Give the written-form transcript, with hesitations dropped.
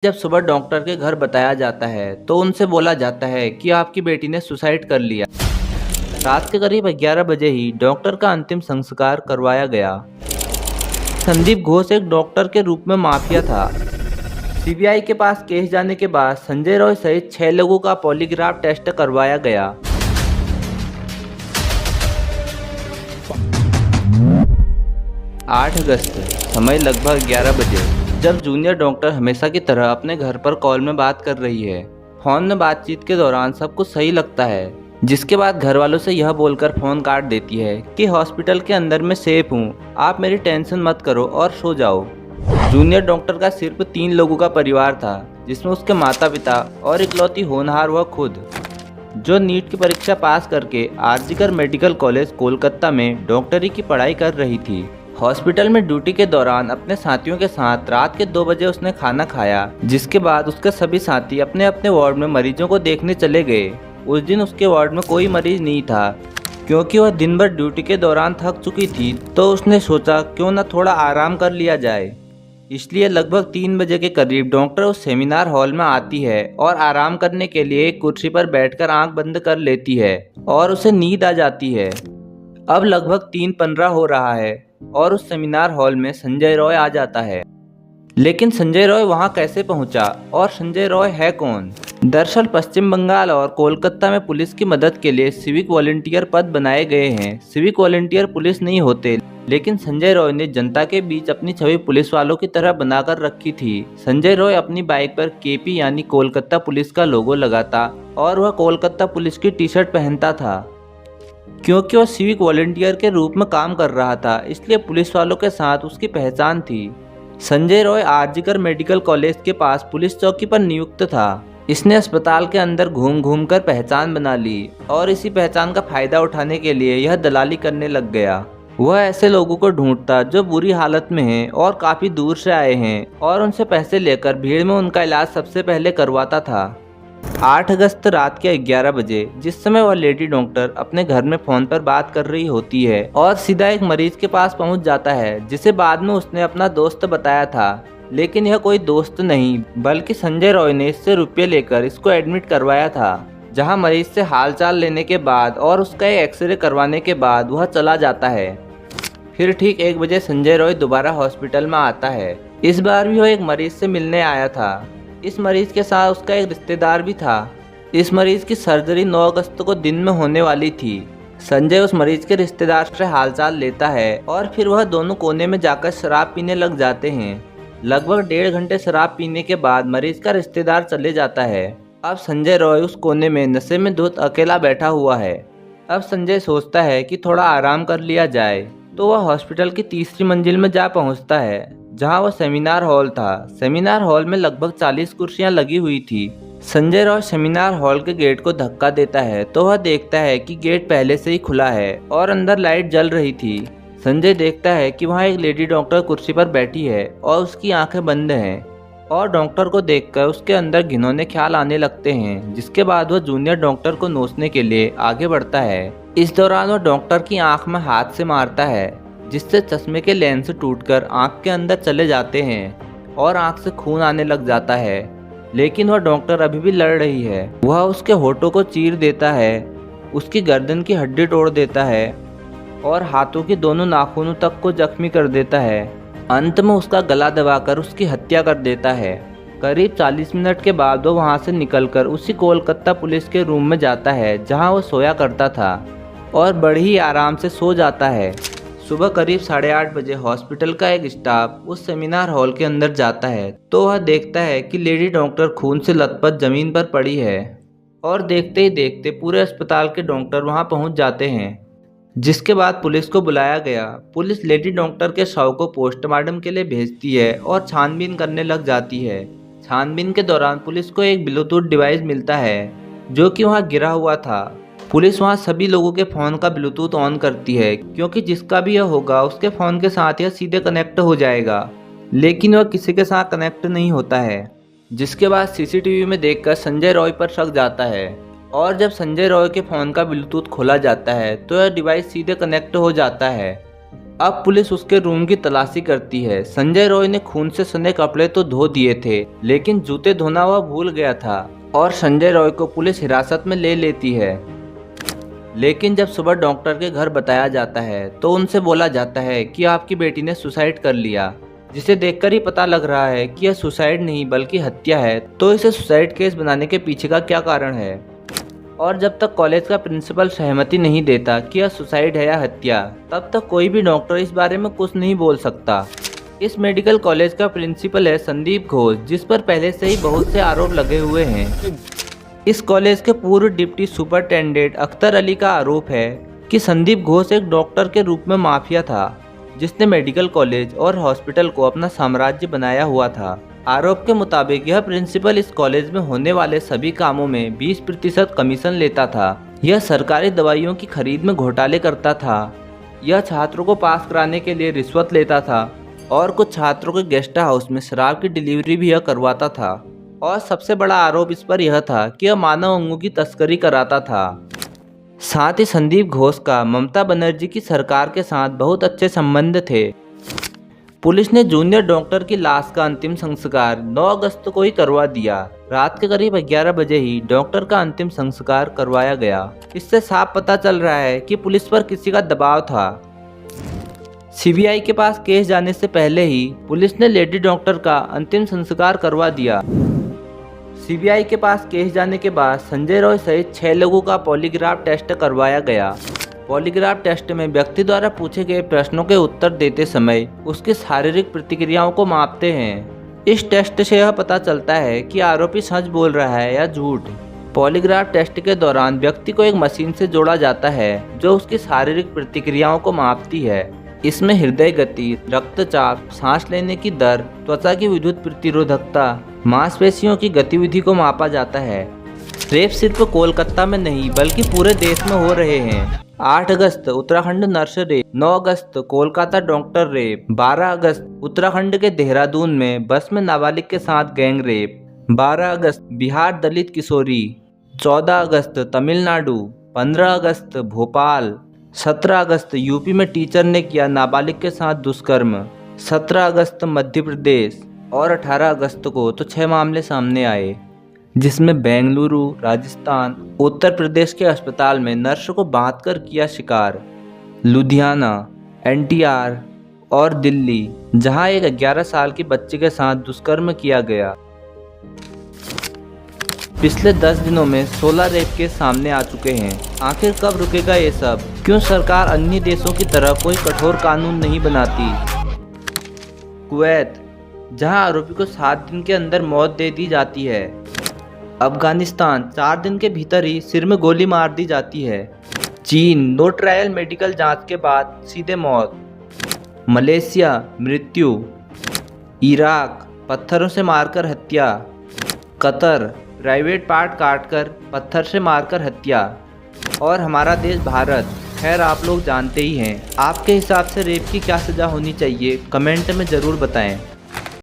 जब सुबह डॉक्टर के घर बताया जाता है तो उनसे बोला जाता है कि आपकी बेटी ने सुसाइड कर लिया। रात के करीब 11 बजे ही डॉक्टर का अंतिम संस्कार करवाया गया। संदीप घोष एक डॉक्टर के रूप में माफिया था। सीबीआई के पास केस जाने के बाद संजय रॉय सहित 6 लोगों का पॉलीग्राफ टेस्ट करवाया गया। 8 अगस्त, समय लगभग 11 बजे, जब जूनियर डॉक्टर हमेशा की तरह अपने घर पर कॉल में बात कर रही है। फोन में बातचीत के दौरान सब कुछ सही लगता है, जिसके बाद घर वालों से यह बोलकर फोन काट देती है कि हॉस्पिटल के अंदर मैं सेफ हूँ, आप मेरी टेंशन मत करो और सो जाओ। जूनियर डॉक्टर का सिर्फ 3 लोगों का परिवार था, जिसमें उसके माता पिता और इकलौती होनहार वह खुद, जो नीट की परीक्षा पास करके आरजीकर मेडिकल कॉलेज कोलकाता में डॉक्टरी की पढ़ाई कर रही थी। हॉस्पिटल में ड्यूटी के दौरान अपने साथियों के साथ रात के 2 बजे उसने खाना खाया, जिसके बाद उसके सभी साथी अपने अपने वार्ड में मरीजों को देखने चले गए। उस दिन उसके वार्ड में कोई मरीज नहीं था, क्योंकि वह दिन भर ड्यूटी के दौरान थक चुकी थी, तो उसने सोचा क्यों न थोड़ा आराम कर लिया जाए। इसलिए लगभग 3 बजे के करीब डॉक्टर उस सेमिनार हॉल में आती है और आराम करने के लिए एक कुर्सी पर बैठकर आंख बंद कर लेती है और उसे नींद आ जाती है। अब लगभग 3:15 हो रहा है और उस सेमिनार हॉल में संजय रॉय आ जाता है। लेकिन संजय रॉय वहां कैसे पहुंचा और संजय रॉय है कौन? दरअसल पश्चिम बंगाल और कोलकाता में पुलिस की मदद के लिए सिविक वॉलंटियर पद बनाए गए हैं। सिविक वॉलंटियर पुलिस नहीं होते, लेकिन संजय रॉय ने जनता के बीच अपनी छवि पुलिस वालों की तरह बनाकर रखी थी। संजय रॉय अपनी बाइक पर केपी यानी कोलकाता पुलिस का लोगो लगाता और वह कोलकाता पुलिस की टी शर्ट पहनता था। क्योंकि वह सिविक वॉलंटियर के रूप में काम कर रहा था, इसलिए पुलिस वालों के साथ उसकी पहचान थी। संजय रॉय आरजीकर मेडिकल कॉलेज के पास पुलिस चौकी पर नियुक्त था। इसने अस्पताल के अंदर घूम घूम कर पहचान बना ली और इसी पहचान का फायदा उठाने के लिए यह दलाली करने लग गया। वह ऐसे लोगों को ढूंढता जो बुरी हालत में हैं और काफी दूर से आए हैं, और उनसे पैसे लेकर भीड़ में उनका इलाज सबसे पहले करवाता था। 8 अगस्त रात के 11 बजे, जिस समय वह लेडी डॉक्टर अपने घर में फोन पर बात कर रही होती है और सीधा एक मरीज के पास पहुंच जाता है, जिसे बाद में उसने अपना दोस्त बताया था। लेकिन यह कोई दोस्त नहीं, बल्कि संजय रॉय ने इससे रुपये लेकर इसको एडमिट करवाया था। जहां मरीज से हालचाल लेने के बाद और उसका एक एक्सरे करवाने के बाद वह चला जाता है। फिर ठीक 1 बजे संजय रॉय दोबारा हॉस्पिटल में आता है। इस बार भी वह एक मरीज से मिलने आया था। इस मरीज के साथ उसका एक रिश्तेदार भी था। इस मरीज की सर्जरी 9 अगस्त को दिन में होने वाली थी। संजय उस मरीज के रिश्तेदार से हालचाल लेता है और फिर वह दोनों कोने में जाकर शराब पीने लग जाते हैं। लगभग 1.5 घंटे शराब पीने के बाद मरीज का रिश्तेदार चले जाता है। अब संजय रॉय उस कोने में नशे में धुत अकेला बैठा हुआ है। अब संजय सोचता है कि थोड़ा आराम कर लिया जाए, तो वह हॉस्पिटल की तीसरी मंजिल में जा पहुंचता है, जहां वह सेमिनार हॉल था। सेमिनार हॉल में लगभग 40 कुर्सियां लगी हुई थी। संजय रॉय सेमिनार हॉल के गेट को धक्का देता है तो वह देखता है कि गेट पहले से ही खुला है और अंदर लाइट जल रही थी। संजय देखता है कि वहां एक लेडी डॉक्टर कुर्सी पर बैठी है और उसकी आंखें बंद हैं, और डॉक्टर को देखकर उसके अंदर घिनौने ख्याल आने लगते हैं। जिसके बाद वह जूनियर डॉक्टर को नोचने के लिए आगे बढ़ता है। इस दौरान वह डॉक्टर की आंख में हाथ से मारता है, जिससे चश्मे के लेंस टूटकर आंख के अंदर चले जाते हैं और आंख से खून आने लग जाता है। लेकिन वह डॉक्टर अभी भी लड़ रही है। वह उसके होठों को चीर देता है, उसकी गर्दन की हड्डी तोड़ देता है और हाथों के दोनों नाखूनों तक को जख्मी कर देता है। अंत में उसका गला दबाकर उसकी हत्या कर देता है। करीब 40 मिनट के बाद वो वहाँ से निकलकर उसी कोलकाता पुलिस के रूम में जाता है, जहाँ वो सोया करता था, और बड़ी ही आराम से सो जाता है। सुबह करीब 8:30 बजे हॉस्पिटल का एक स्टाफ उस सेमिनार हॉल के अंदर जाता है, तो वह देखता है कि लेडी डॉक्टर खून से लथपथ जमीन पर पड़ी है, और देखते ही देखते पूरे अस्पताल के डॉक्टर वहां पहुंच जाते हैं। जिसके बाद पुलिस को बुलाया गया। पुलिस लेडी डॉक्टर के शव को पोस्टमार्टम के लिए भेजती है और छानबीन करने लग जाती है। छानबीन के दौरान पुलिस को एक ब्लूटूथ डिवाइस मिलता है, जो कि वहां गिरा हुआ था। पुलिस वहां सभी लोगों के फ़ोन का ब्लूटूथ ऑन करती है, क्योंकि जिसका भी यह होगा उसके फ़ोन के साथ यह सीधे कनेक्ट हो जाएगा। लेकिन वह किसी के साथ कनेक्ट नहीं होता है। जिसके बाद सीसीटीवी में देखकर संजय रॉय पर शक जाता है, और जब संजय रॉय के फ़ोन का ब्लूटूथ खोला जाता है तो यह डिवाइस सीधे कनेक्ट हो जाता है। अब पुलिस उसके रूम की तलाशी करती है। संजय रॉय ने खून से सने कपड़े तो धो दिए थे, लेकिन जूते धोना वह भूल गया था और संजय रॉय को पुलिस हिरासत में ले लेती है। लेकिन जब सुबह डॉक्टर के घर बताया जाता है तो उनसे बोला जाता है कि आपकी बेटी ने सुसाइड कर लिया, जिसे देखकर ही पता लग रहा है कि यह सुसाइड नहीं बल्कि हत्या है। तो इसे सुसाइड केस बनाने के पीछे का क्या कारण है? और जब तक कॉलेज का प्रिंसिपल सहमति नहीं देता कि यह सुसाइड है या हत्या, तब तक कोई भी डॉक्टर इस बारे में कुछ नहीं बोल सकता। इस मेडिकल कॉलेज का प्रिंसिपल है संदीप घोष, जिस पर पहले से ही बहुत से आरोप लगे हुए हैं। इस कॉलेज के पूर्व डिप्टी सुपरिटेंडेंट अख्तर अली का आरोप है कि संदीप घोष एक डॉक्टर के रूप में माफिया था, जिसने मेडिकल कॉलेज और हॉस्पिटल को अपना साम्राज्य बनाया हुआ था। आरोप के मुताबिक यह प्रिंसिपल इस कॉलेज में होने वाले सभी कामों में 20% कमीशन लेता था। यह सरकारी दवाइयों की खरीद में घोटाले करता था। यह छात्रों को पास कराने के लिए रिश्वत लेता था और कुछ छात्रों के गेस्ट हाउस में शराब की डिलीवरी भी यह करवाता था। और सबसे बड़ा आरोप इस पर यह था कि यह मानव अंगों की तस्करी कराता था। साथ ही संदीप घोष का ममता बनर्जी की सरकार के साथ बहुत अच्छे संबंध थे। पुलिस ने जूनियर डॉक्टर की लाश का अंतिम संस्कार 9 अगस्त को ही करवा दिया। रात के करीब 11 बजे ही डॉक्टर का अंतिम संस्कार करवाया गया। इससे साफ पता चल रहा है कि पुलिस पर किसी का दबाव था। सीबीआई के पास केस जाने से पहले ही पुलिस ने लेडी डॉक्टर का अंतिम संस्कार करवा दिया। सीबीआई के पास केस जाने के बाद संजय रॉय सहित 6 लोगों का पॉलीग्राफ टेस्ट करवाया गया। पॉलीग्राफ टेस्ट में व्यक्ति द्वारा पूछे गए प्रश्नों के उत्तर देते समय उसकी शारीरिक प्रतिक्रियाओं को मापते हैं। इस टेस्ट से यह पता चलता है कि आरोपी सच बोल रहा है या झूठ। पॉलीग्राफ टेस्ट के दौरान व्यक्ति को एक मशीन से जोड़ा जाता है जो उसकी शारीरिक प्रतिक्रियाओं को मापती है। इसमें हृदय गति, रक्तचाप, सांस लेने की दर, त्वचा की विद्युत प्रतिरोधकता, मांसपेशियों की गतिविधि को मापा जाता है। रेप सिर्फ कोलकाता में नहीं बल्कि पूरे देश में हो रहे हैं। 8 अगस्त उत्तराखंड नर्स रेप, 9 अगस्त कोलकाता डॉक्टर रेप, 12 अगस्त उत्तराखंड के देहरादून में बस में नाबालिग के साथ गैंग रेप, 12 अगस्त बिहार दलित किशोरी, 14 अगस्त तमिलनाडु, 15 अगस्त भोपाल, 17 अगस्त यूपी में टीचर ने किया नाबालिग के साथ दुष्कर्म, 17 अगस्त मध्य प्रदेश और 18 अगस्त को तो 6 मामले सामने आए, जिसमें बेंगलुरु, राजस्थान, उत्तर प्रदेश के अस्पताल में नर्स को बांधकर किया शिकार, लुधियाना, एनटीआर और दिल्ली, जहां एक 11 साल की बच्ची के साथ दुष्कर्म किया गया। पिछले 10 दिनों में 16 रेप केस सामने आ चुके हैं। आखिर कब रुकेगा ये सब? क्यों सरकार अन्य देशों की तरह कोई कठोर कानून नहीं बनाती? कुवैत, जहां आरोपी को 7 दिन के अंदर मौत दे दी जाती है। अफगानिस्तान, 4 दिन के भीतर ही सिर में गोली मार दी जाती है। चीन, नो ट्रायल मेडिकल जांच के बाद सीधे मौत। मलेशिया, मृत्यु। इराक, पत्थरों से मारकर हत्या। कतर, प्राइवेट पार्ट काटकर पत्थर से मारकर हत्या। और हमारा देश भारत, खैर आप लोग जानते ही हैं। आपके हिसाब से रेप की क्या सज़ा होनी चाहिए? कमेंट में ज़रूर बताएं।